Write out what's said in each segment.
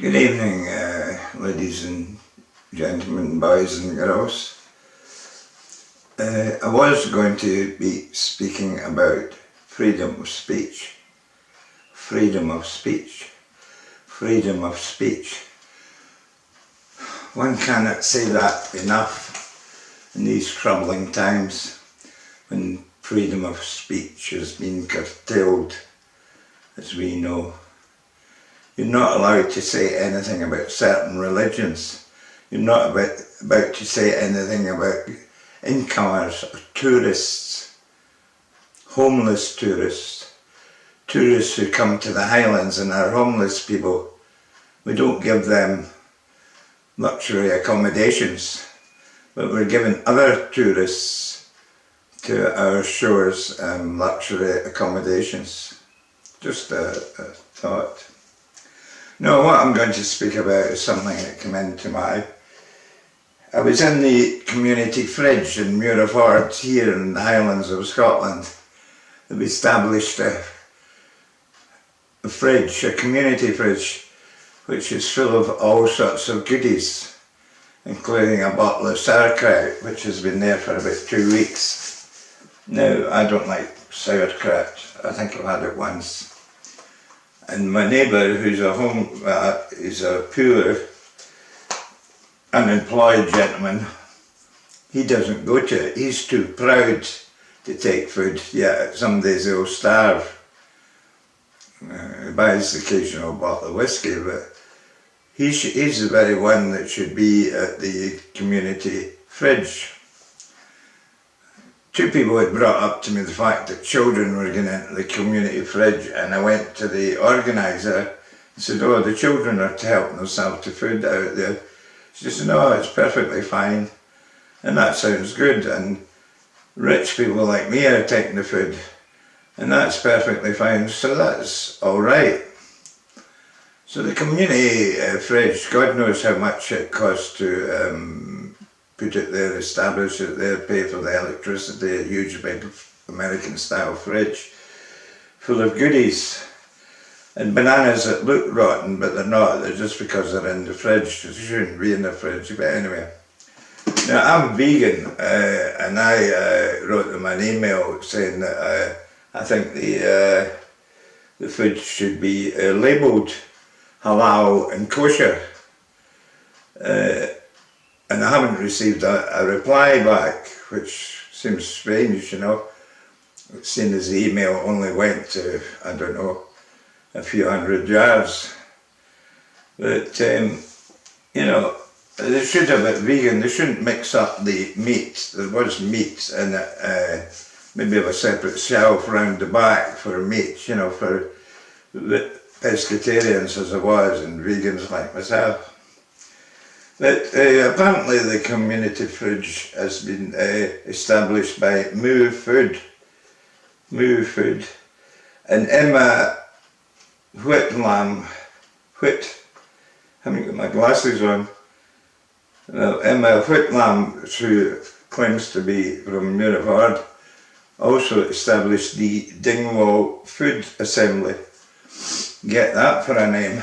Good evening, ladies and gentlemen, boys and girls. I was going to be speaking about freedom of speech. Freedom of speech. Freedom of speech. One cannot say that enough in these troubling times when freedom of speech has been curtailed, as we know. You're not allowed to say anything about certain religions. You're not about to say anything about incomers or tourists, homeless tourists, tourists who come to the Highlands and are homeless people. We don't give them luxury accommodations, but we're giving other tourists to our shores luxury accommodations. Just a thought. No, what I'm going to speak about is something that came into my... I was in the community fridge in Muir here in the Highlands of Scotland. We established a fridge, a community fridge, which is full of all sorts of goodies, including a bottle of sauerkraut, which has been there for about 2 weeks. Now, I don't like sauerkraut. I think I've had it once. And my neighbour, who's is a poor, unemployed gentleman, he doesn't go to it. He's too proud to take food. Yeah, some days he'll starve. He buys the occasional bottle of whiskey, but he's the very one that should be at the community fridge. 2 people had brought up to me the fact that children were going into the community fridge, and I went to the organiser and said, "Oh, the children are helping themselves to food out there." She said, "No, it's perfectly fine." And that sounds good, and rich people like me are taking the food, and that's perfectly fine, so that's alright. So the community fridge, God knows how much it costs to put it there, establish it there, pay for the electricity, a huge big American style fridge full of goodies and bananas that look rotten, but they're not. They're just because they're in the fridge. They shouldn't be in the fridge, but anyway. Now, I'm vegan, and I wrote them an email saying that I think the food should be labelled halal and kosher. And I haven't received a reply back, which seems strange, you know, seeing as the email only went to, I don't know, a few hundred yards. But, you know, they should have it vegan. They shouldn't mix up the meat. There was meat in it, maybe have a separate shelf round the back for meat, you know, for the pescatarians as I was and vegans like myself. But apparently the community fridge has been established by MOOFOOD. MOOFOOD. And Emma Whitlam, I haven't got my glasses on. Well, Emma Whitlam, who claims to be from Muir, also established the Dingwall Food Assembly. Get that for a name,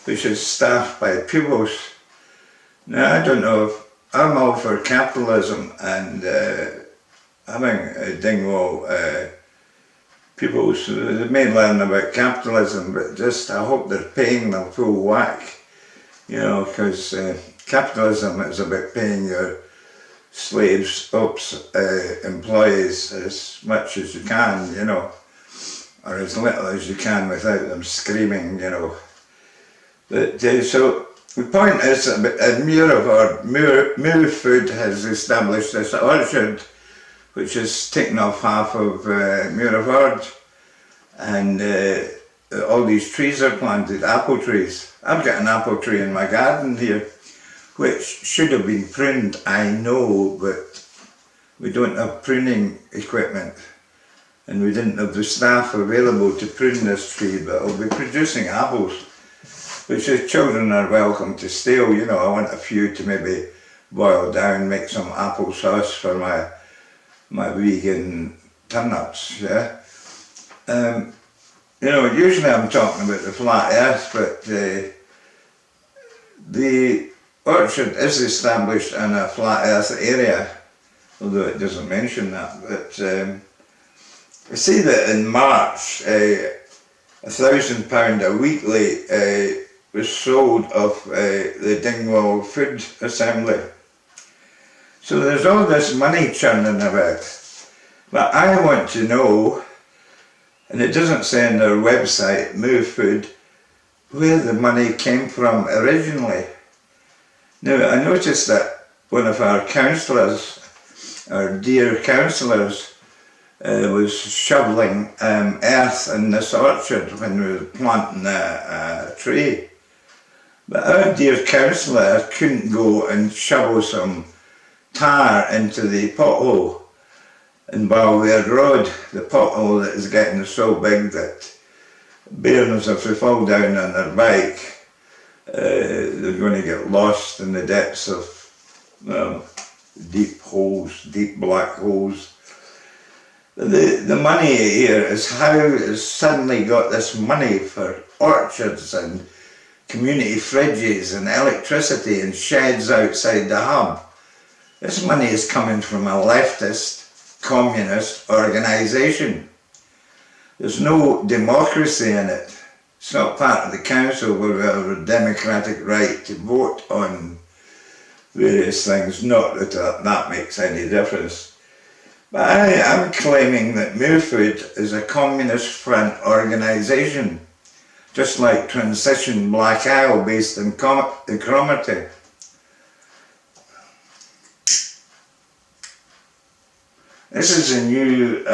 which is staffed by pupils. Now, I don't know if I'm all for capitalism and having Dingwall pupils. They may learn about capitalism, but just I hope they're paying them full whack, you know, because capitalism is about paying your slaves, employees as much as you can, you know, or as little as you can without them screaming, you know. But so the point is that MOOFOOD has established this orchard which has taken off half of Muir, and all these trees are planted, apple trees. I've got an apple tree in my garden here which should have been pruned, I know, but we don't have pruning equipment and we didn't have the staff available to prune this tree, but it'll be producing apples, which the children are welcome to steal. You know, I want a few to maybe boil down, make some apple sauce for my vegan turnips, yeah. You know, usually I'm talking about the flat earth, but the orchard is established in a flat earth area, although it doesn't mention that. But I see that in March, £1,000 a weekly was sold of the Dingwall Food Assembly. So there's all this money churning about. But I want to know, and it doesn't say on their website, MOOFOOD, where the money came from originally. Now, I noticed that one of our councillors, our dear councillors, was shoveling earth in this orchard when we were planting a tree. But our dear councillor couldn't go and shovel some tar into the pothole in Muir Road, the pothole that is getting so big that bairns, if they fall down on their bike, they're going to get lost in the depths of deep holes, deep black holes. The money here is how it's suddenly got this money for orchards and community fridges and electricity and sheds outside the hub. This money is coming from a leftist, communist organisation. There's no democracy in it. It's not part of the council where we have a democratic right to vote on various things. Not that that makes any difference. But I am claiming that MOOFOOD is a communist front organisation, just like Transition Black Isle based in Cromarty. This is a new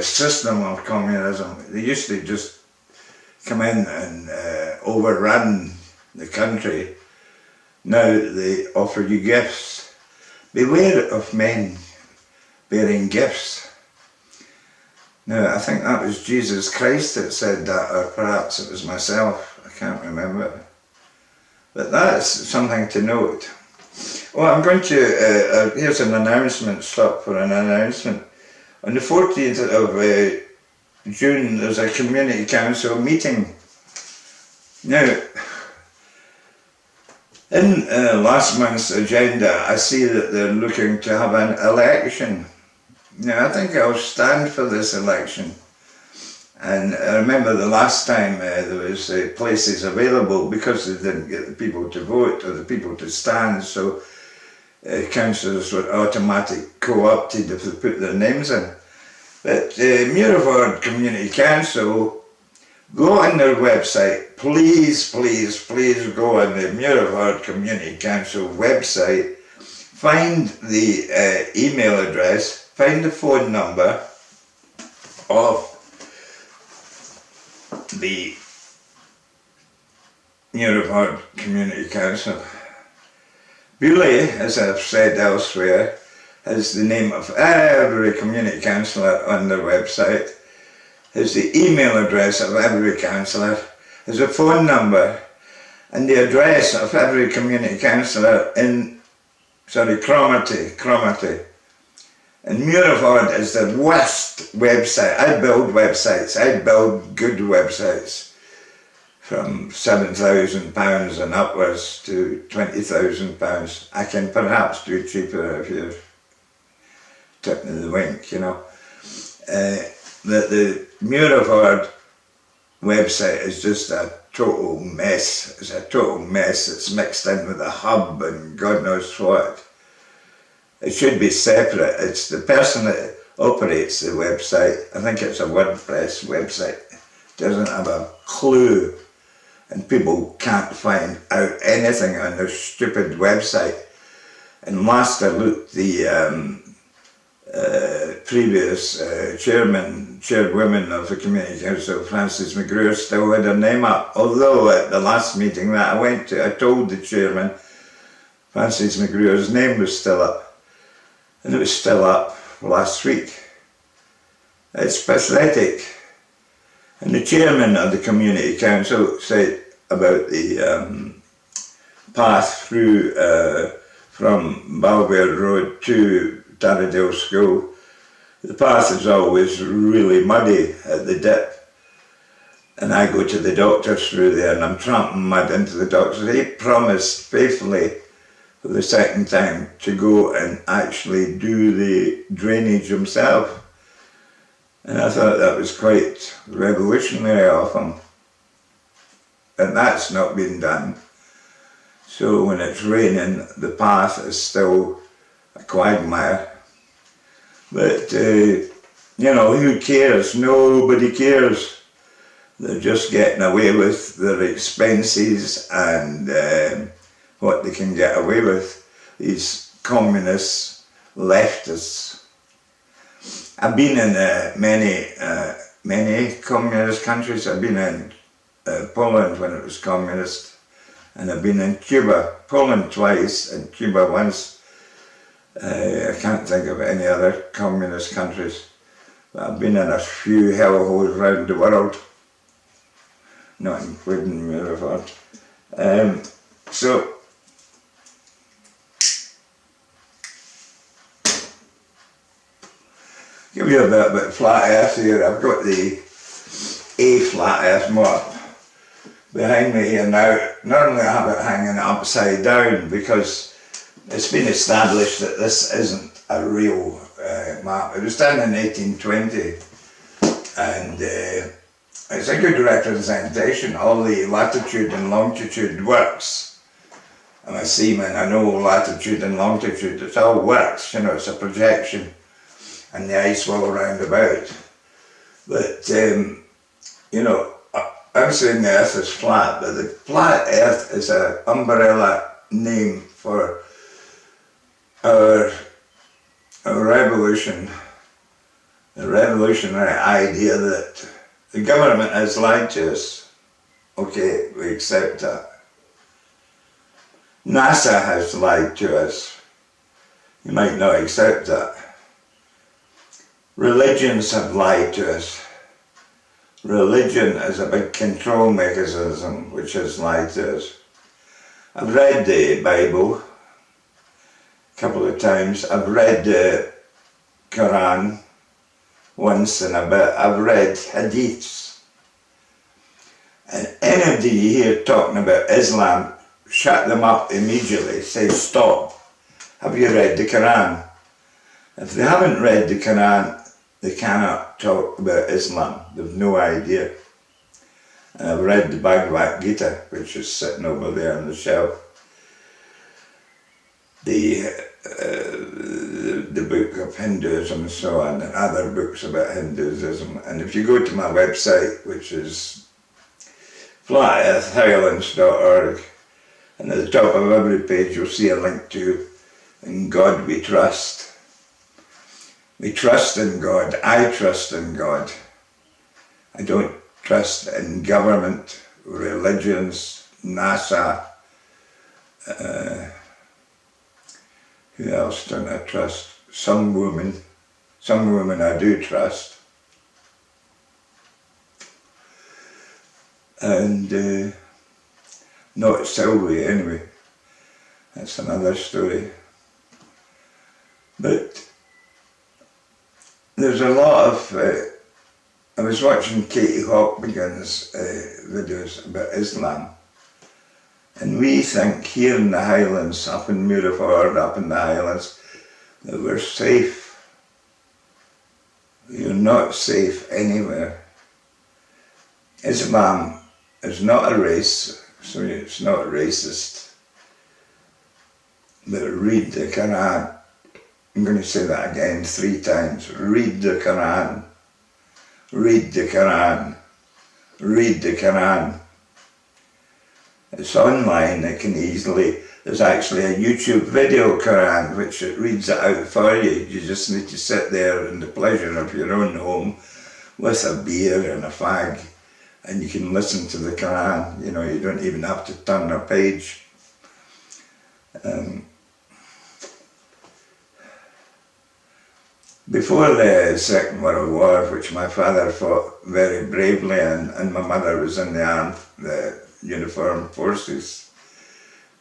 system of communism. They used to just come in and overrun the country. Now they offer you gifts. Beware of men bearing gifts. Now I think that was Jesus Christ that said that, or perhaps it was myself, I can't remember. But that's something to note. Well, I'm going to, here's an announcement, stop for an announcement. On the 14th of June, there's a community council meeting. Now, in last month's agenda, I see that they're looking to have an election. Now, I think I'll stand for this election. And I remember the last time there was places available because they didn't get the people to vote or the people to stand, so councillors were automatically co-opted if they put their names in. But Muir Community Council, go on their website, please, please, please go on the Muir Community Council website, find the email address, find the phone number of the Muir Community Council. Bewley, as I've said elsewhere, has the name of every community councillor on their website, has the email address of every councillor, has a phone number, and the address of every community councillor in, Cromarty. And Muir is the worst website. I build websites, I build good websites from £7,000 and upwards to £20,000. I can perhaps do cheaper if you're tipping the wink, you know. The Muir website is just a total mess. It's a total mess. It's mixed in with a hub and God knows what. It should be separate. It's the person that operates the website. I think it's a WordPress website. Doesn't have a clue. And people can't find out anything on their stupid website. And last I looked, the previous chairwoman of the Community Council, Frances Muir, still had her name up. Although at the last meeting that I went to, I told the chairman Frances Muir's name was still up. And it was still up last week. It's pathetic. And the chairman of the Community Council said about the path through from Muir Road to Taradale School. The path is always really muddy at the dip. and I go to the doctors through there, and I'm tramping mud into the doctors. He promised faithfully for the second time to go and actually do the drainage himself. And I thought that was quite revolutionary of him. And that's not been done. So when it's raining, the path is still a quagmire. But, you know, who cares? Nobody cares. They're just getting away with their expenses and what they can get away with. These communist leftists. I've been in many communist countries. I've been in Poland when it was communist, and I've been in Cuba. Poland twice and Cuba once. I can't think of any other communist countries, but I've been in a few hellholes around the world, not including MOOFOOD. So give you a bit of flat earth here. I've got the A flat earth map behind me here now. Normally I have it hanging upside down because it's been established that this isn't a real map. It was done in 1820 and it's a good representation. All the latitude and longitude works. I'm a seaman, I know latitude and longitude, it all works, you know, it's a projection. And the ice will round about. But, you know, I'm saying the earth is flat, but the flat earth is an umbrella name for our revolution, the revolutionary idea that the government has lied to us. Okay, we accept that. NASA has lied to us. You might not accept that. Religions have lied to us. Religion is a big control mechanism which has lied to us. I've read the Bible a couple of times. I've read the Quran once in a bit. I've read hadiths. And anybody you hear talking about Islam, shut them up immediately. Say, stop. Have you read the Quran? If they haven't read the Quran, they cannot talk about Islam. They've no idea. And I've read the Bhagavad Gita, which is sitting over there on the shelf. The book of Hinduism and so on, and other books about Hinduism. And if you go to my website, which is flatearthhighlands.org, and at the top of every page you'll see a link to In God We Trust. We trust in God. I trust in God. I don't trust in government, religions, NASA. Who else don't I trust? Some women I do trust. And not Sylvie anyway. That's another story. But there's a lot of, I was watching Katie Hopkins' videos about Islam, and we think here in the Highlands, up in MOOFOOD, up in the Highlands, that we're safe. You're not safe anywhere. Islam is not a race, so it's not racist. But read the Quran. I'm going to say that again 3 times. Read the Quran. Read the Quran. Read the Quran. It's online, it can easily, there's actually a YouTube video Quran which it reads it out for you. You just need to sit there in the pleasure of your own home with a beer and a fag, and you can listen to the Quran. You know, you don't even have to turn a page. Before the Second World War, which my father fought very bravely, and my mother was in the uniformed forces,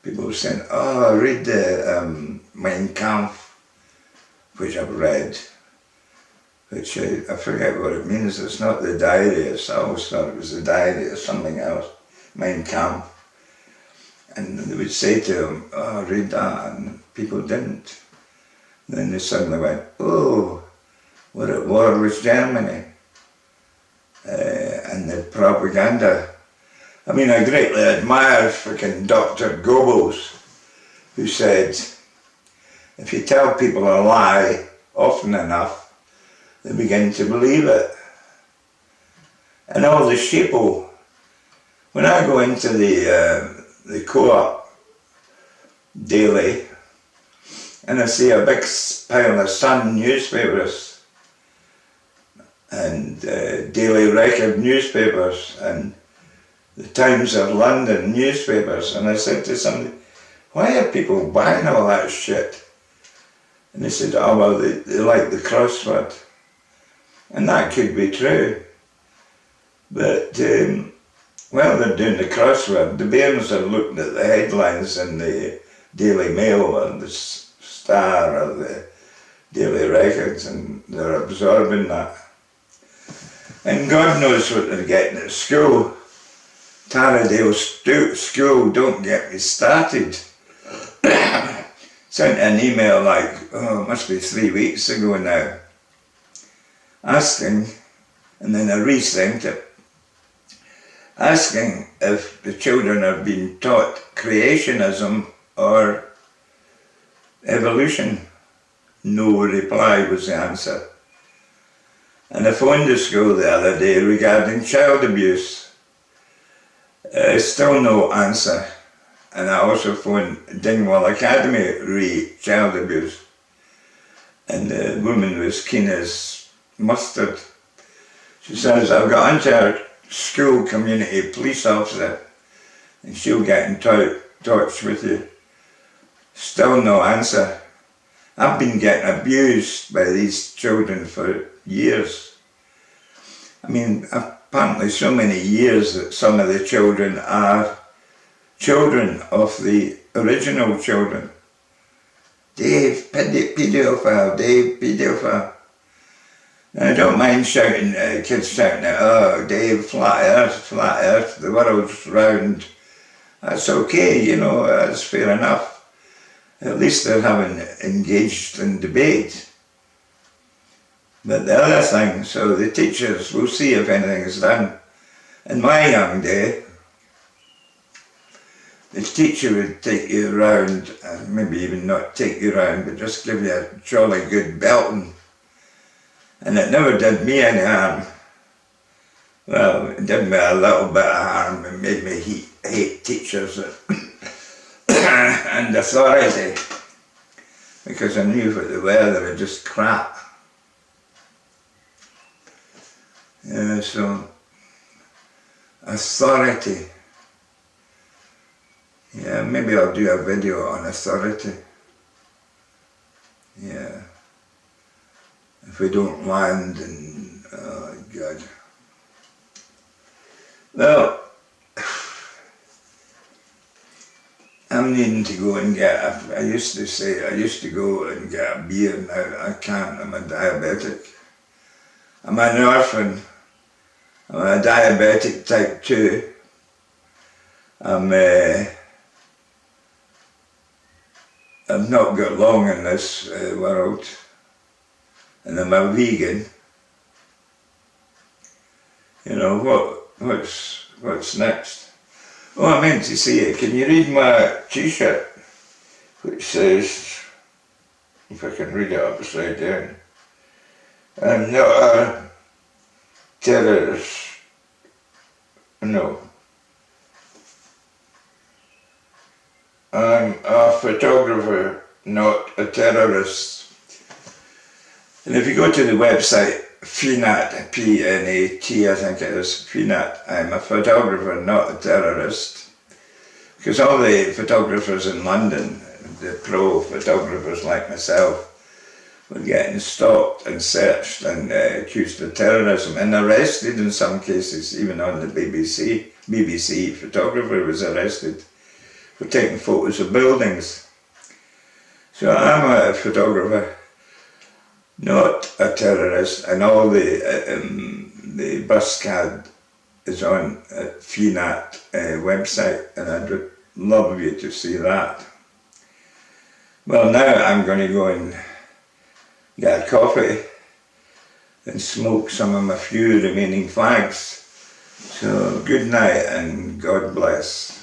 people were saying, oh, read the, 'Mein Kampf', which I've read. which I forget what it means. It's not the diary. I always thought it was the diary or something else. Mein Kampf. And they would say to him, oh, read that, and people didn't. And then they suddenly went, oh, we're at war with Germany. And the propaganda. I mean, I greatly admire freaking Dr. Goebbels, who said, if you tell people a lie often enough, they begin to believe it. And all the sheeple, when I go into the co-op daily, and I see a big pile of Sun newspapers, and Daily Record newspapers, and the Times of London newspapers, and I said to somebody, why are people buying all that shit? And they said, oh well, they like the crossword. And that could be true. But, well, they're doing the crossword. The bairns are looking at the headlines in the Daily Mail or the Star or the Daily Records, and they're absorbing that. And God knows what they're getting at school. Taradale School, don't get me started. Sent an email like, oh, it must be 3 weeks ago now, asking, and then I resent it, asking if the children are being taught creationism or evolution. No reply was the answer. And I phoned the school the other day regarding child abuse. Still no answer. And I also phoned Dingwall Academy re child abuse. And the woman was keen as mustard. She says, I've got onto our school community police officer and she'll get in touch with you. Still no answer. I've been getting abused by these children for years. I mean, apparently so many years that some of the children are children of the original children. Dave, paedophile, Dave, paedophile. And I don't mind shouting, kids shouting out, oh, Dave, flat earth, the world's round. That's okay, you know, that's fair enough. At least they're having engaged in debate. But the other thing, so the teachers will see if anything is done. In my young day, the teacher would take you around, maybe even not take you around, but just give you a jolly good belting. And it never did me any harm. Well, it did me a little bit of harm. It made me hate teachers and authority, because I knew what they were just crap. So, authority. Yeah, maybe I'll do a video on authority. Yeah. If we don't land, and oh God. Well, I'm needing to go and get I used to go and get a beer. Now I can't. I'm a diabetic. I'm an orphan. I'm a diabetic type 2. I've not got long in this world, and I'm a vegan. You know, what's next? Oh, I meant to see it. Can you read my t-shirt, which says, if I can read it upside down, I'm not a terrorist. No. I'm a photographer, not a terrorist. And if you go to the website, FNAT, P-N-A-T, I think it is, FNAT, I'm a photographer, not a terrorist. Because all the photographers in London, the pro photographers like myself, were getting stopped and searched and accused of terrorism and arrested in some cases, even on the BBC. BBC photographer was arrested for taking photos of buildings. So I'm a photographer, not a terrorist, and all the bus card is on FNAT website, and I'd love you to see that. Well, now I'm going to go and get a coffee and smoke some of my few remaining fags. So good night and God bless.